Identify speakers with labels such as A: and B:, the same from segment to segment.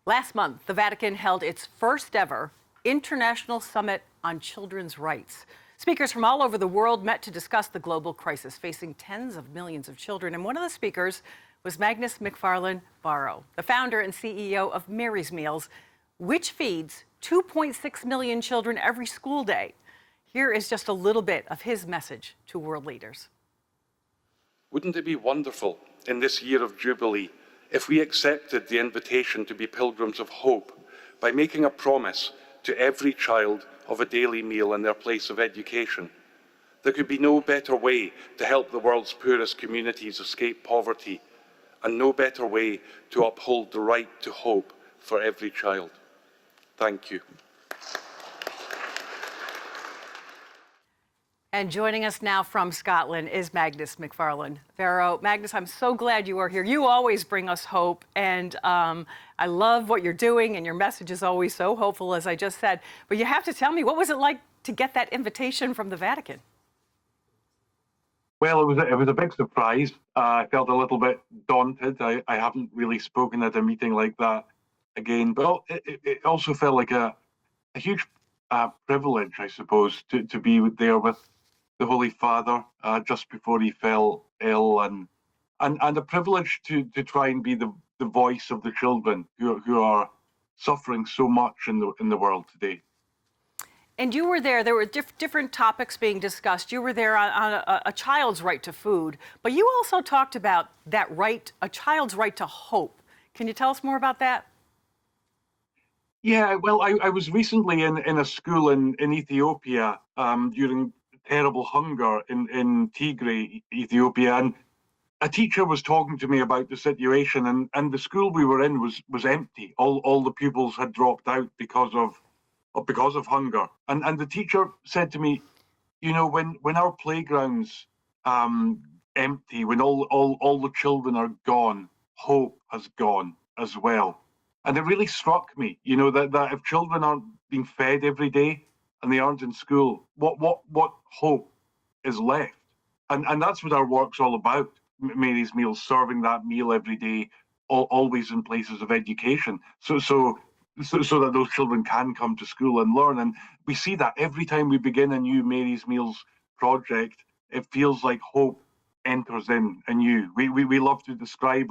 A: Last month, the Vatican held its first ever International Summit on Children's Rights. Speakers from all over the world met to discuss the global crisis facing tens of millions of children. And one of the speakers was Magnus MacFarlane-Barrow, the founder and CEO of Mary's Meals, which feeds 2.6 million children every school day. Here is just a little bit of his message to world leaders.
B: Wouldn't it be wonderful in this year of Jubilee if we accepted the invitation to be pilgrims of hope by making a promise to every child of a daily meal in their place of education? There could be no better way to help the world's poorest communities escape poverty, and no better way to uphold the right to hope for every child. Thank you.
A: And joining us now from Scotland is Magnus MacFarlane-Barrow. Magnus, I'm so glad you are here. You always bring us hope, and I love what you're doing, and your message is always so hopeful, as I just said. But you have to tell me, what was it like to get that invitation from the Vatican?
C: Well, it was a big surprise. I felt a little bit daunted. I haven't really spoken at a meeting like that again, but it also felt like a huge privilege, I suppose, to be there with the Holy Father just before he fell ill, and a privilege to try and be the voice of the children who are suffering so much in the world today.
A: And you were there. There were different topics being discussed. You were there on a child's right to food, but you also talked about that right, a child's right to hope. Can you tell us more about that?
C: Yeah, well, I was recently in a school in Ethiopia during terrible hunger in Tigray, Ethiopia, and a teacher was talking to me about the situation, and the school we were in was empty. All the pupils had dropped out because of hunger, and the teacher said to me, you know, when our playgrounds empty, when all the children are gone, hope has gone as well. And it really struck me, you know, that if children aren't being fed every day and they aren't in school, what hope is left? And that's what our work's all about. Mary's Meals, serving that meal every day, always in places of education, so that those children can come to school and learn. And we see that every time we begin a new Mary's Meals project, it feels like hope enters in anew. We love to describe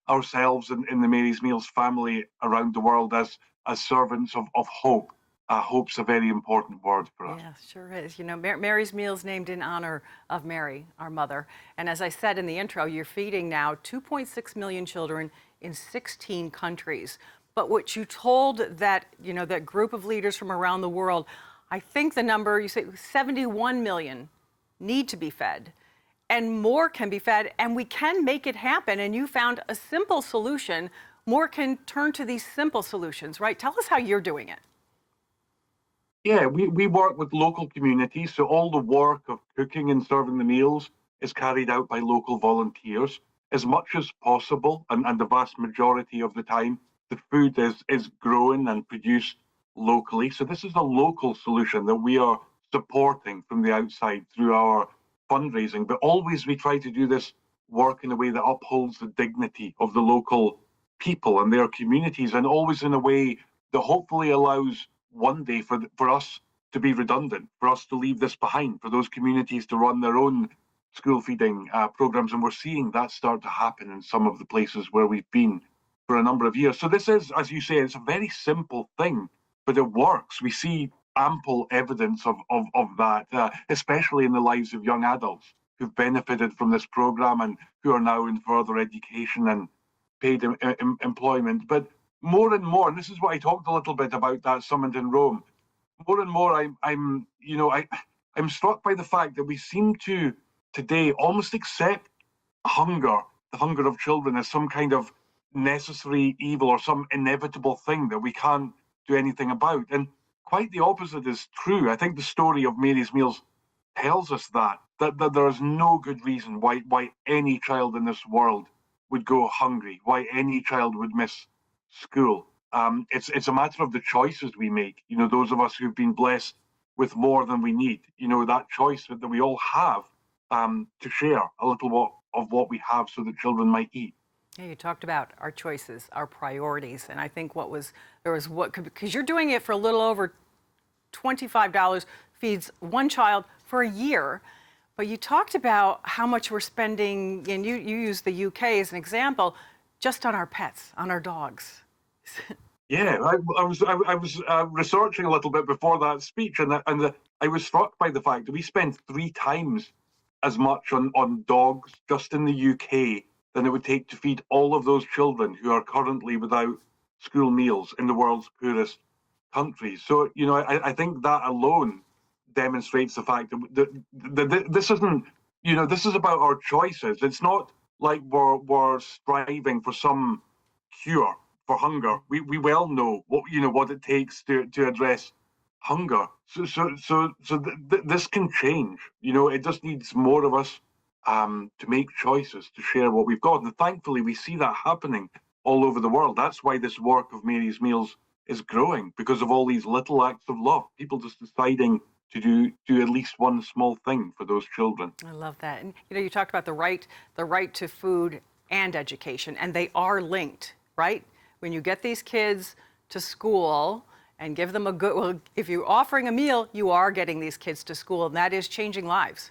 C: ourselves in the Mary's Meals family around the world as servants of hope. Hope's a very important word for us.
A: Yeah, sure is. You know, Mary's Meals named in honor of Mary, our mother. And as I said in the intro, you're feeding now 2.6 million children in 16 countries. But what you told that group of leaders from around the world, I think the number, you say 71 million need to be fed. And more can be fed, and we can make it happen. And you found a simple solution. More can turn to these simple solutions, right? Tell us how you're doing it.
C: Yeah, we work with local communities, so all the work of cooking and serving the meals is carried out by local volunteers. As much as possible, and the vast majority of the time, the food is grown and produced locally. So this is a local solution that we are supporting from the outside through our fundraising, but always we try to do this work in a way that upholds the dignity of the local people and their communities, and always in a way that hopefully allows one day for us to be redundant, for us to leave this behind, for those communities to run their own school feeding programs. And we're seeing that start to happen in some of the places where we've been for a number of years. So this is, as you say, it's a very simple thing, but it works. We see ample evidence of that, especially in the lives of young adults who've benefited from this program and who are now in further education and paid employment. But more and more, and this is what I talked a little bit about that summit in Rome, more and more I'm struck by the fact that we seem to today almost accept hunger, the hunger of children, as some kind of necessary evil or some inevitable thing that we can't do anything about. And quite the opposite is true. I think the story of Mary's Meals tells us that there is no good reason why any child in this world would go hungry, why any child would miss school. It's a matter of the choices we make. You know, those of us who've been blessed with more than we need, you know, that choice that we all have to share a little of what we have so that children might eat.
A: Yeah, you talked about our choices, our priorities, and I think because you're doing it for a little over $25 feeds one child for a year. But you talked about how much we're spending, and you used the UK as an example, just on our pets, on our dogs.
C: Yeah, I was researching a little bit before that speech, and I was struck by the fact that we spend 3 times as much on dogs just in the UK than it would take to feed all of those children who are currently without school meals in the world's poorest countries. So, I think that alone demonstrates the fact that this isn't, this is about our choices. It's not like we're striving for some cure for hunger. We well know what it takes to address hunger. So this can change. It just needs more of us to make choices, to share what we've got. And thankfully, we see that happening all over the world. That's why this work of Mary's Meals is growing, because of all these little acts of love. People just deciding to do at least one small thing for those children.
A: I love that. And you talked about the right to food and education, and they are linked, right? When you get these kids to school and give them well, if you're offering a meal, you are getting these kids to school, and that is changing lives.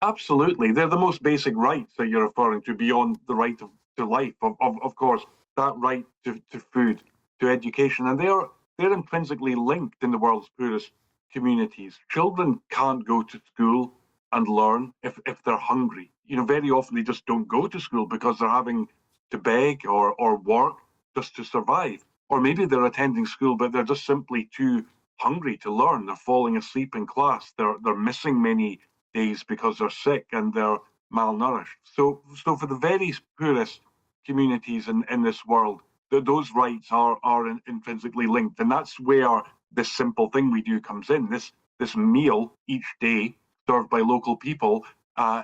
C: Absolutely. They're the most basic rights that you're referring to beyond the right to life, of course, that right to food, to education. And they're intrinsically linked in the world's poorest communities. Children can't go to school and learn if they're hungry. Very often they just don't go to school because they're having to beg or work just to survive. Or maybe they're attending school, but they're just simply too hungry to learn. They're falling asleep in class. They're missing many days because they're sick and they're malnourished. So for the very poorest communities in this world, those rights are intrinsically linked, and that's where this simple thing we do comes in. This meal each day served by local people,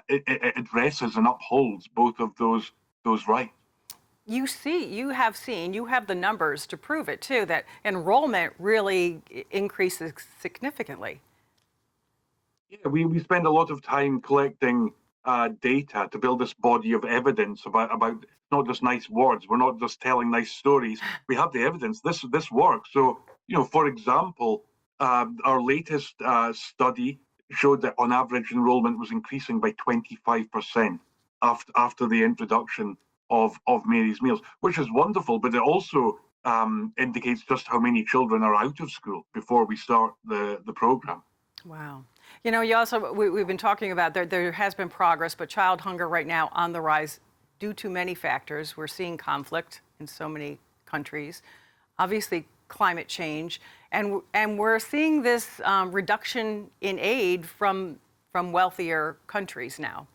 C: it addresses and upholds both of those rights.
A: You have the numbers to prove it too, that enrollment really increases significantly.
C: Yeah, we spend a lot of time collecting data to build this body of evidence about not just nice words. We're not just telling nice stories. We have the evidence. This works. So, for example, our latest study showed that on average enrollment was increasing by 25% after the introduction of Mary's Meals, which is wonderful. But it also indicates just how many children are out of school before we start the program.
A: Wow. You also, we've been talking about there has been progress, but child hunger right now on the rise due to many factors. We're seeing conflict in so many countries, obviously climate change, and we're seeing this reduction in aid from wealthier countries now.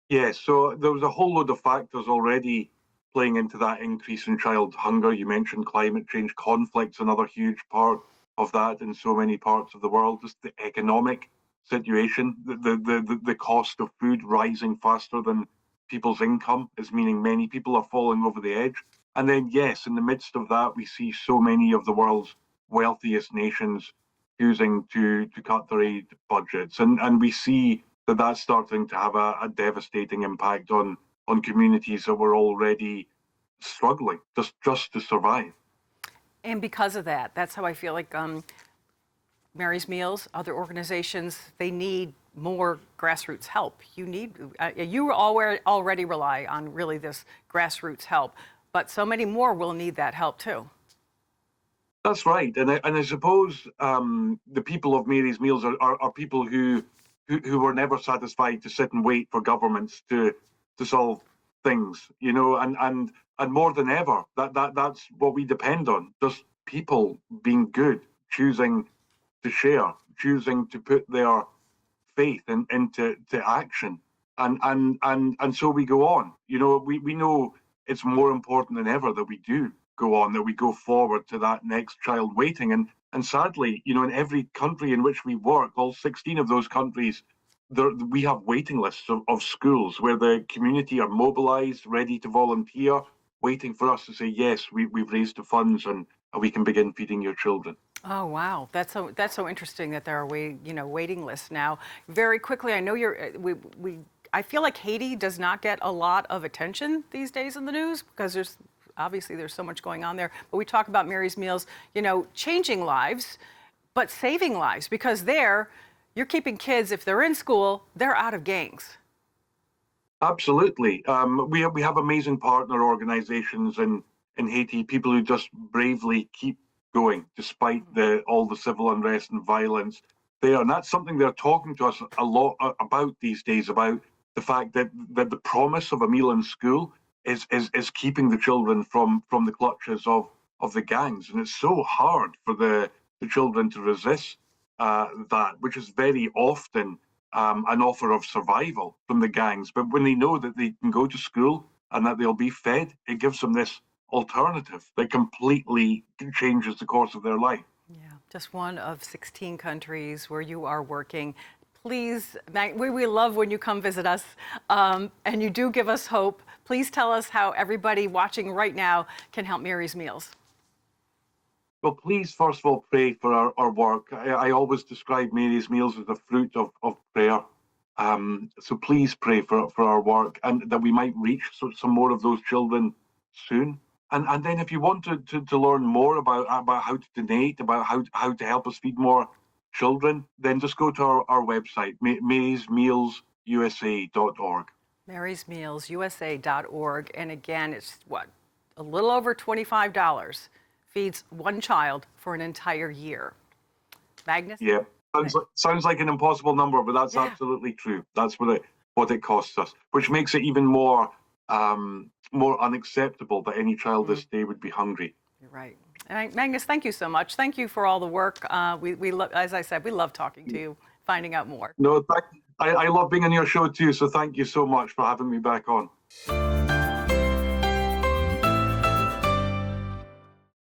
C: Yeah, so there was a whole load of factors already playing into that increase in child hunger. You mentioned climate change, conflict's another huge part of that in so many parts of the world. Just the economic situation, the cost of food rising faster than people's income is meaning many people are falling over the edge. And then, yes, in the midst of that, we see so many of the world's wealthiest nations choosing to cut their aid budgets, and we see that that's starting to have a devastating impact on communities that were already struggling just to survive.
A: And because of that, that's how I feel like Mary's Meals, other organizations, they need more grassroots help. You already rely on really this grassroots help, but so many more will need that help too.
C: That's right, and I suppose the people of Mary's Meals are people who were never satisfied to sit and wait for governments to solve things, and more than ever, that's what we depend on. Just people being good, choosing to share, choosing to put their faith into action, and so we go on. We know it's more important than ever that we do go on, that we go forward to that next child waiting, and sadly, in every country in which we work, all 16 of those countries, we have waiting lists of schools where the community are mobilized, ready to volunteer, waiting for us to say, yes, we've raised the funds and we can begin feeding your children.
A: Oh wow, that's so interesting that there are waiting lists now. Very quickly, I know I feel like Haiti does not get a lot of attention these days in the news because there's so much going on there. But we talk about Mary's Meals, changing lives, but saving lives, because you're keeping kids, if they're in school, they're out of gangs.
C: Absolutely. We have amazing partner organizations in Haiti, people who just bravely keep going despite all the civil unrest and violence there. And that's something they're talking to us a lot about these days, about the fact that the promise of a meal in school is keeping the children from the clutches of the gangs. And it's so hard for the children to resist that, which is very often an offer of survival from the gangs. But when they know that they can go to school and that they'll be fed, it gives them this alternative that completely changes the course of their life.
A: Yeah, just one of 16 countries where you are working. Please, we love when you come visit us, and you do give us hope. Please tell us how everybody watching right now can help Mary's Meals.
C: Well, please, first of all, pray for our work. I always describe Mary's Meals as the fruit of prayer. So please pray for our work, and that we might reach some more of those children soon. And then if you want to learn more about how to donate, about how to help us feed more children, then just go to our website, marysmealsusa.org.
A: marysmealsusa.org. And again, it's a little over $25. Feeds one child for an entire year. Magnus?
C: Yeah, sounds like an impossible number, but that's absolutely true. That's what it costs us, which makes it even more unacceptable that any child this day would be hungry.
A: You're right. And Magnus, thank you so much. Thank you for all the work. As I said, we love talking to you, finding out more.
C: No, I love being on your show too, so thank you so much for having me back on.